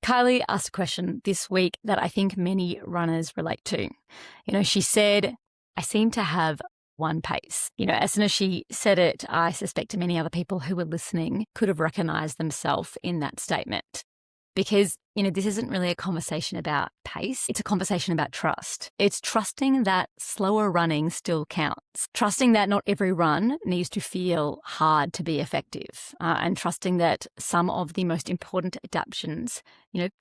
Kylie asked a question this week that I think many runners relate to. She said, I seem to have one pace. As soon as she said it, I suspect many other people who were listening could have recognized themselves in that statement. Because, this isn't really a conversation about pace. It's a conversation about trust. It's trusting that slower running still counts. Trusting that not every run needs to feel hard to be effective. And trusting that some of the most important adaptations,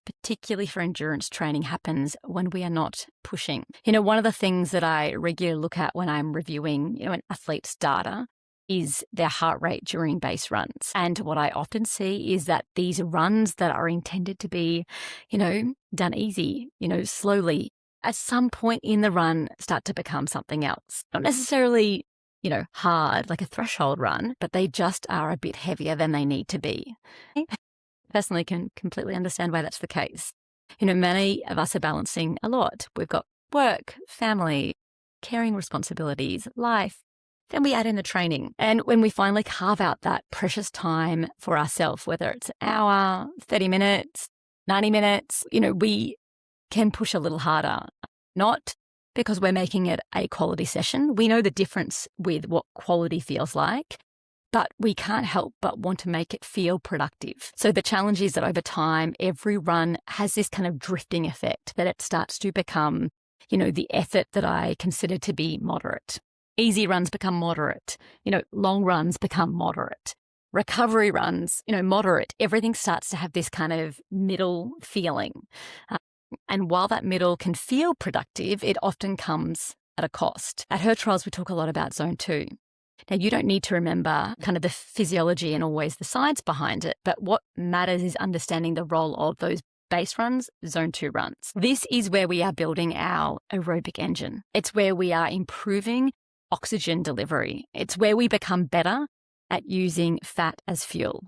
particularly for endurance training, happens when we are not pushing. One of the things that I regularly look at when I'm reviewing, an athlete's data is their heart rate during base runs. And what I often see is that these runs that are intended to be, done easy, slowly, at some point in the run start to become something else. Not necessarily, hard, like a threshold run, but they just are a bit heavier than they need to be. I personally can completely understand why that's the case. Many of us are balancing a lot. We've got work, family, caring responsibilities, life. Then we add in the training. And when we finally carve out that precious time for ourselves, whether it's an hour, 30 minutes, 90 minutes, we can push a little harder. Not because we're making it a quality session. We know the difference with what quality feels like, but we can't help but want to make it feel productive. So the challenge is that over time, every run has this kind of drifting effect, that it starts to become, the effort that I consider to be moderate. Easy runs become moderate, long runs become moderate, recovery runs, moderate. Everything starts to have this kind of middle feeling. And while that middle can feel productive, it often comes at a cost. At Her Trials, we talk a lot about zone 2. Now, you don't need to remember kind of the physiology and always the science behind it, but what matters is understanding the role of those base runs, zone 2 runs. This is where we are building our aerobic engine. It's where we are improving oxygen delivery. It's where we become better at using fat as fuel.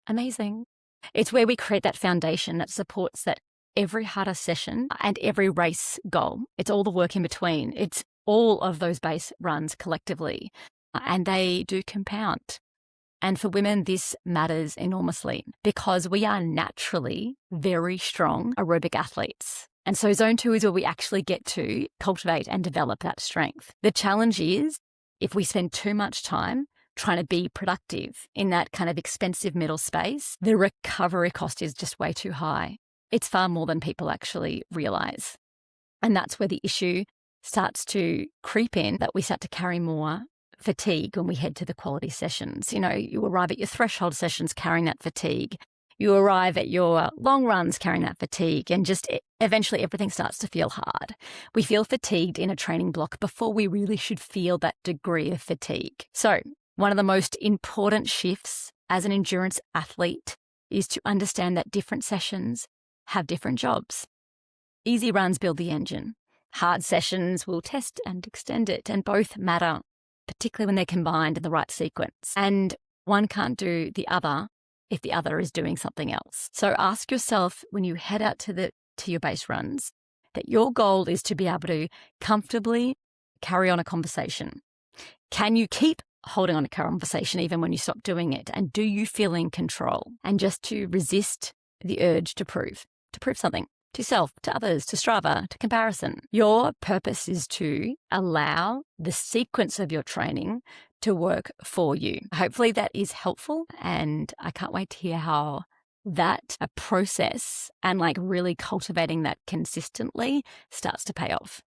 Amazing. It's where we create that foundation that supports that every harder session and every race goal. It's all the work in between. It's all of those base runs collectively, and they do compound. And for women, this matters enormously because we are naturally very strong aerobic athletes. And so zone 2 is where we actually get to cultivate and develop that strength. The challenge is if we spend too much time trying to be productive in that kind of expensive middle space, the recovery cost is just way too high. It's far more than people actually realize. And that's where the issue starts to creep in, that we start to carry more fatigue when we head to the quality sessions. You arrive at your threshold sessions carrying that fatigue. You arrive at your long runs carrying that fatigue, and just eventually everything starts to feel hard. We feel fatigued in a training block before we really should feel that degree of fatigue. So one of the most important shifts as an endurance athlete is to understand that different sessions have different jobs. Easy runs build the engine. Hard sessions will test and extend it, and both matter, particularly when they're combined in the right sequence. And one can't do the other if the other is doing something else. So ask yourself when you head out to your base runs that your goal is to be able to comfortably carry on a conversation. Can you keep holding on a conversation even when you stop doing it? And do you feel in control? And just to resist the urge to prove something to self, to others, to Strava, to comparison. Your purpose is to allow the sequence of your training to work for you. Hopefully that is helpful, and I can't wait to hear how that process and really cultivating that consistently starts to pay off.